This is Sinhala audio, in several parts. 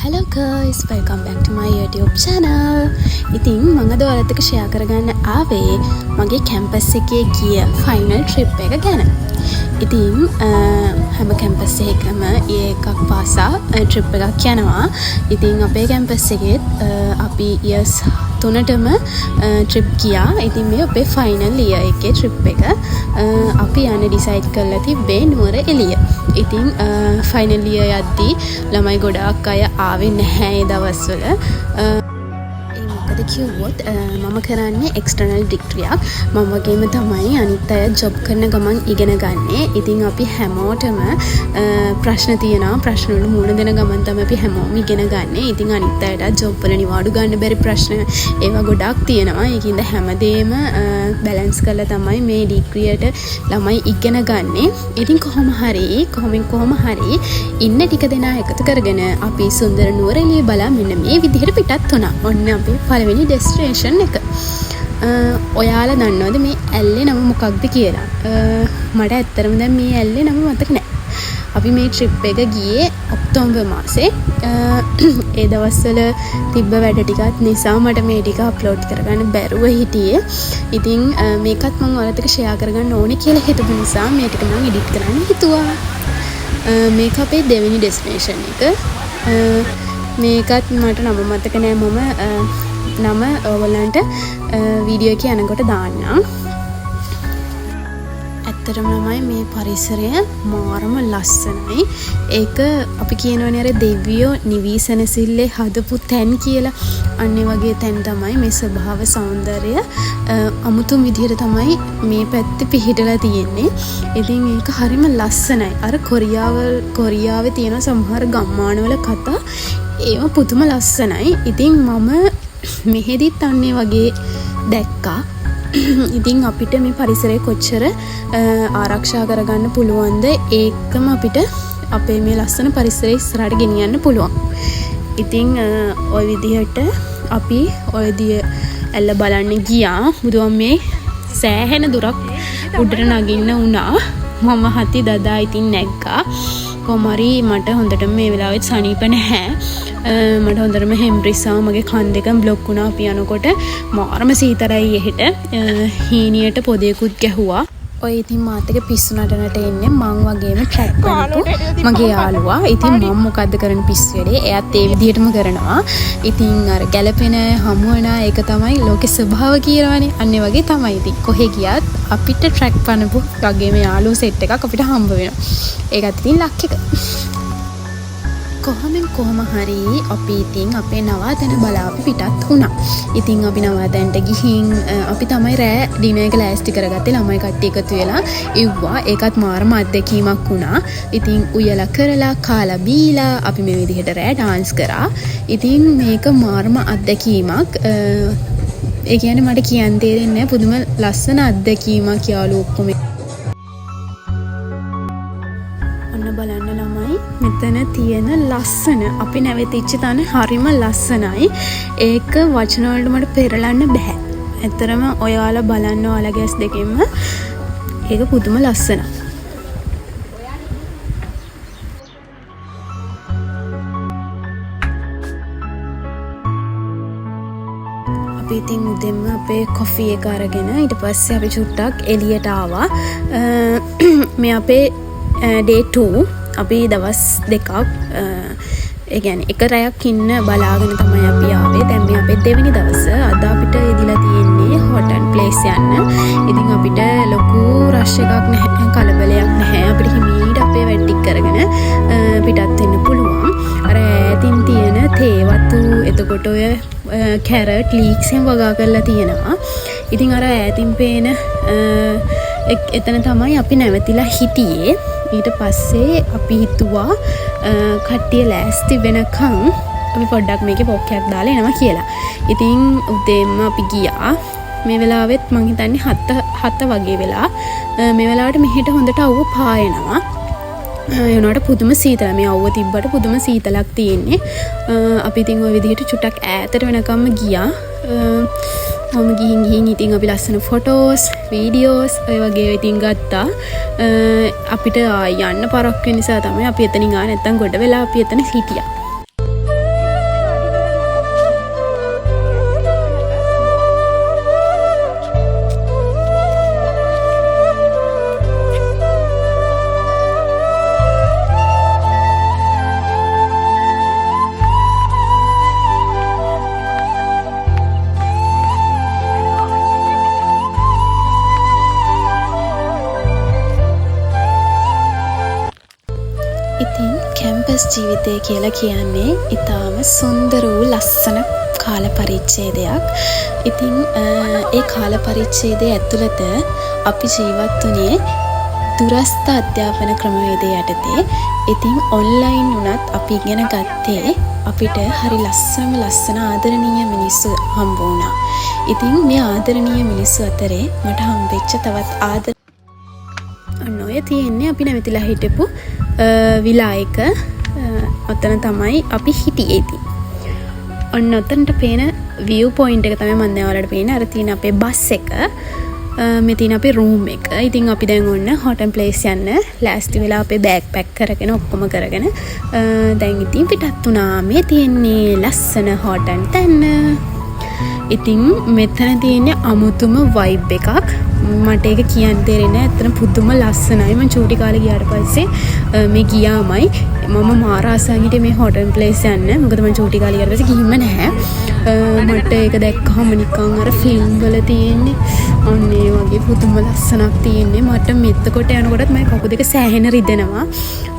Hello guys, welcome back to my YouTube channel. ඉතින් මම අද ඔයාලත් එක්ක share කරගන්න ආවේ මගේ campus එකේ ගිය final trip එක ගැන. ඉතින් හැම campus එකකම එකක් පාසා trip එකක් යනවා. ඉතින් අපේ campus එකෙත් අපි years 3ටම trip ගියා. ඉතින් මේ අපේ final year එකේ trip එක අපි යන්න decide කරලා තිබ්බේ නුවර එළිය. ඉතින් final year යද්දී ළමයි ගොඩාක් අය ආවේ නැහැ ඒ දවස්වල. මොකද කිව්වොත් මම කරන්නේ external degree එකක්. මම වගේම තමයි අනිත් අය job කරන ගමන් ඉගෙන ගන්නේ. ඉතින් අපි හැමෝටම ප්‍රශ්න තියෙනවා. ප්‍රශ්න වල මුහුණ දෙන ගමන් තමයි අපි හැමෝම ඉගෙන ගන්නේ. ඉතින් අනිත් අයට job වල නිවාඩු ගන්න බැරි ප්‍රශ්න ඒවා ගොඩාක් තියෙනවා. ඒකින්ද හැමදේම balance කරලා තමයි මේ degree එකට ළමයි ඉගෙන ගන්නේ. ඉතින් කොහොම හරි ඉන්න ටික දෙනා එකතු කරගෙන අපි සුන්දර නුවරඑළිය බලා මෙන්න මේ විදිහට පිටත් වුණා. ඔන්න අපි පළවෙනි ඩෙස්ටිනේෂන් එක. ඔයාලා දන්නවද මේ ඇල්ලේ නම මොකක්ද කියලා? මට ඇත්තටම දැන් මේ ඇල්ලේ නම මතක නැහැ. අපි මේ ට්‍රිප් එක ගියේ ඔක්තෝබර් මාසේ. ඒ දවස්වල තිබ්බ වැඩ ටිකත් නිසා මට මේ ටික අප්ලෝඩ් කරගන්න බැරුව හිටියේ. ඉතින් මේකත් මම ඔයාලත් එක්ක ෂෙයා කරගන්න ඕනේ කියලා හිතපු නිසා මේ ටික මම එඩිට් කරන්න හිතුවා. මේක අපේ දෙවෙනි ඩෙස්ටිනේෂන් එක. මේකත් මට නම මතක නෑ. මම නම ඔයගොල්ලන්ට වීඩියෝ එක යනකොට දාන්නම්. ඇත්තටම තමයි මේ පරිසරය මාරම ලස්සනයි. ඒක අපි කියනවනේ අර දෙවියෝ නිවිසනසිල්ලේ හදපු තැන් කියලා. අන්න ඒ වගේ තැන් තමයි මේ ස්වභාව සෞන්දර්යය අමුතුම විදිහට තමයි මේ පැත්තේ පිහිටලා තියෙන්නේ. ඉතින් ඒක හරිම ලස්සනයි. අර කොරියාවේ තියෙන සමහර ගම්මානවල කතා ඒව පුදුම ලස්සනයි. ඉතින් මම මෙහෙදිත් අන්නේ වගේ දැක්කා. ඉතින් අපිට මේ පරිසරය කොච්චර ආරක්ෂා කරගන්න පුළුවන්ද ඒකම අපිට අපේ මේ ලස්සන පරිසරය ඉස්සරහට ගෙනියන්න පුළුවන්. ඉතින් ওই විදිහට අපි ওই ඇල්ල බලන්න ගියා. බුදුන් මේ සෑහෙන දුරක් උඩට නගින්න වුණා. මම හති දදා ඉතින් නැග්ගා. කොහොමරි මට හොඳටම මේ වෙලාවෙත් සනීප නැහැ. මට හොඳටම හෙම්බ්‍රිසා මගේ කන් දෙකම බ්ලොක් වුණා අපි යනකොට. මාරම සීතරයි එහෙට. හීනියට පොදයකුත් ගැහුවා. ඔය ඉතින් මාත් එක පිස්සු නටනට එන්නේ මං වගේම ට්‍රැක් කරපු මගේ යාළුවා. ඉතින් මම මොකද්ද කරන්න පිස්සු වැඩේ? එයාත් ඒ විදිහටම කරනවා. ඉතින් අර ගැලපෙන හමු වෙන එක තමයි ලෝකේ ස්වභාව කියලානේ. අන්න ඒ වගේ තමයි. ඉතින් කොහෙ ගියත් අපිට ට්‍රැක් කරනපු වගේම යාළුවෝ සෙට් එකක් අපිට හම්බ වෙනවා. ඒකත් ඉතින් ලක් එක. කොහොම හරි අපි ඉතින් අපේ නවාතැන බලා අපි පිටත් වුණා. ඉතින් අපි නවාතැනට ගිහින් අපි තමයි රෑ ඩිනර් එක ලෑස්ති කරගත්තේ ළමයි කට්ටිය එකතු වෙලා ඉව්වා. ඒකත් මාරම අත්දැකීමක් වුණා. ඉතින් උයලා කරලා කාලා බීලා අපි මේ විදිහට රෑ ඩාන්ස් කරා. ඉතින් මේක මාරම අත්දැකීමක්. ඒ කියන්නේ මට කියන්න තේරෙන්නේ නැහැ. පුදුම ලස්සන අත්දැකීමක් යාළුවෝ ඔක්කොම. බලන්න ළමයි මෙතන තියෙන ලස්සන අපි නැවතිච්ච තැන හරිම ලස්සනයි. ඒක වචන වලට මට පෙරලන්න බෑ. ඇත්තරම ඔයාලා බලන්න ඔයාලගේ ඇස් දෙකෙන්ම ඒක පුදුම ලස්සනයි. අපි ඉතින් උදෙන්ම අපේ කොෆි එක අරගෙන ඊට පස්සේ අපි චුට්ටක් එළියට ආවා. මේ අපේ day 2 අපි දවස් දෙකක් ඒ කියන්නේ එක රැයක් ඉන්න බලාගෙන තමයි අපි ආවේ. දැන් මේ අපේ දෙවෙනි දවස. අද අපිට ඉදිලා තියෙන්නේ hot and place යන්න. ඉතින් අපිට ලොකු රෂ් එකක් නැහැ, කලබලයක් නැහැ. අපිට හිමීට අපේ වැඩ ටික කරගෙන පිටත් වෙන්න පුළුවන්. අර ඈතින් තියෙන තේවතු එතකොට ඔය කැරට් ලීක්ස් එහෙම වගා කරලා තියෙනවා. ඉතින් අර ඈතින් පේන එතන තමයි අපි නැවතිලා හිටියේ. ඊට පස්සේ අපි හිතුවා කට්ටිය ලෑස්ති වෙනකන් අපි පොඩ්ඩක් මේකේ පොක්කයක් දාලා එනවා කියලා. ඉතින් උදේම අපි ගියා. මේ වෙලාවෙත් මං හිතන්නේ 7 වගේ වෙලා. මේ වෙලාවට මෙහෙට හොඳට අවුව පායනවා. යනකොට පුදුම සීතලයි. මේ අවුව තිබ්බට පුදුම සීතලක් තියෙන්නේ. අපි ඉතින් ওই විදිහට චුට්ටක් ඈතට වෙනකම්ම ගියා. මම ගිහින් ඉතින් අපි ලස්සන ෆොටෝස් වීඩියෝස් ඔය වගේ ඉතින් ගත්තා. අපිට යන්න පරක් වෙන නිසා තමයි අපි එතනින් ආවේ. නැත්තම් ගොඩ වෙලා අපි එතන හිටියා. ඉතින් කැම්පස් ජීවිතය කියලා කියන්නේ ඉතාම සුන්දර වූ ලස්සන කාල පරිච්ඡේදයක්. ඉතින් ඒ කාල පරිච්ඡේදය ඇතුළත අපි ජීවත් වුණේ දුරස්ථ අධ්‍යාපන ක්‍රමවේදය යටතේ. ඉතින් ඔන්ලයින් වුණත් අපි ඉගෙන ගත්තේ අපිට හරි ලස්සන ආදරණීය මිනිස්සු හම්බ වුණා. ඉතින් මේ ආදරණීය මිනිස්සු අතරේ මට හම්බෙච්ච තවත් ඔය තියෙන්නේ අපි නැවතිලා හිටපු විලායක. ඔතන තමයි අපි හිටියේ. ඉතින් ඔන්න ඔතනට පේන view point එක තමයි මම දැන් ඔයාලට පේන්නේ. අර තියෙන අපේ බස් එක. මේ තියෙන අපේ room එක. ඉතින් අපි දැන් ඔන්න හොටන් ප්ලේස් යන්න ලෑස්ති වෙලා අපේ බෑග් පැක් කරගෙන ඔක්කොම කරගෙන දැන් ඉතින් පිටත් වුණා. මේ තියෙන්නේ ලස්සන හොටන් තැන්න. ඉතින් මෙතන තියෙන්නේ අමුතුම vibe එකක්. මට ඒක කියන්න තේරෙන්නේ නැහැ. ඇත්තටම පුදුම ලස්සනයි. මම චූටි කාලේ ගියාට පස්සේ මේ ගියාමයි මම මාර ආසයි හිටියේ මේ හොටල් ප්ලේස් යන්න. මොකද මම චූටි කාලේ ගියාට පස්සේ ගිහින්ම නැහැ. මට ඒක දැක්කම නිකන් අර ෆිල්ම් වල තියෙන්නේ අන්න ඒ වගේ පුදුම ලස්සනක් තියෙන්නේ. මට මෙතකොට යනකොටත් මගේ කකුල් දෙක සෑහෙන රිදෙනවා.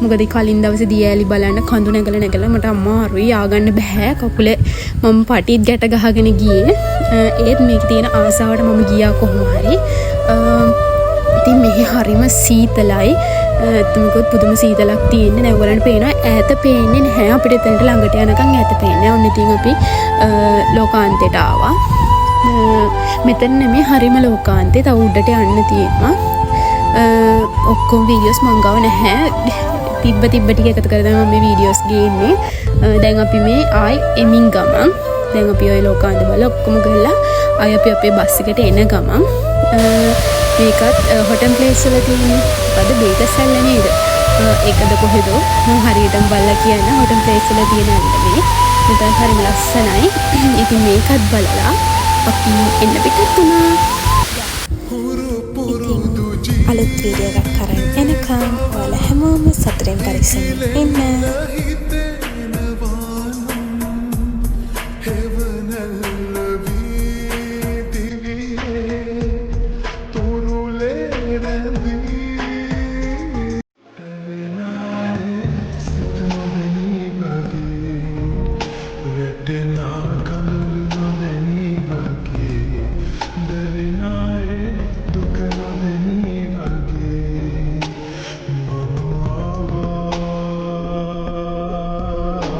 මොකද කලින් දවසේ දියඇලි බලන්න කඳු නැගලා මට අමාරුයි ආගන්න බෑ කකුලේ. මම පටිත් ගැට ගහගෙන ගියේ. ඒත් මේක තියෙන ආසාවට මම ගියා කොහොම හරි. ඉතින් මෙහි හරිම සීතලයි. ඇත්තමකොත් පුදුම සීතලක් තියෙන්නේ. දැන් ඔයගලන්ට පේනවා ඈත පේන්නේ නැහැ. අපිට එතනට ළඟට යනකම් ඈත පේන්නේ. ඔන්න ඉතින් අපි ලෝකාන්තයට ආවා. මෙතන නෙමෙයි හරිම ලෝකාන්තේ. තව උඩට යන්න තියෙනවා. ඔක්කොම වීඩියෝස් මං ගාව නැහැ. තිබ්බ ටික එකතු කරලා මම මේ වීඩියෝස් ගේන්නේ. දැන් අපි මේ ආයි එමින් ගමන්. දැන් අපි ওই ලෝකාන්ත වල ඔක්කොම ගිහලා ආයි අපි අපේ බස් එකට එන ගමන් මේකත් හොටන් ප්ලේස් වල තියෙන පද බේකසල්ල නේද? ඒකද කොහෙද? මම හරියටම බලලා කියන්න හොටන් ප්ලේස් වල තියෙන අnder මෙතන හරිම ලස්සනයි. ඉතින් මේකත් බලලා අපි එන්න පිටත් වුණා. ඉතින් අලුත් වීඩියෝ එකක් කරන් එනකම් ඔයාලා හැමෝම සතුටින් පරිස්සමින් ඉන්න.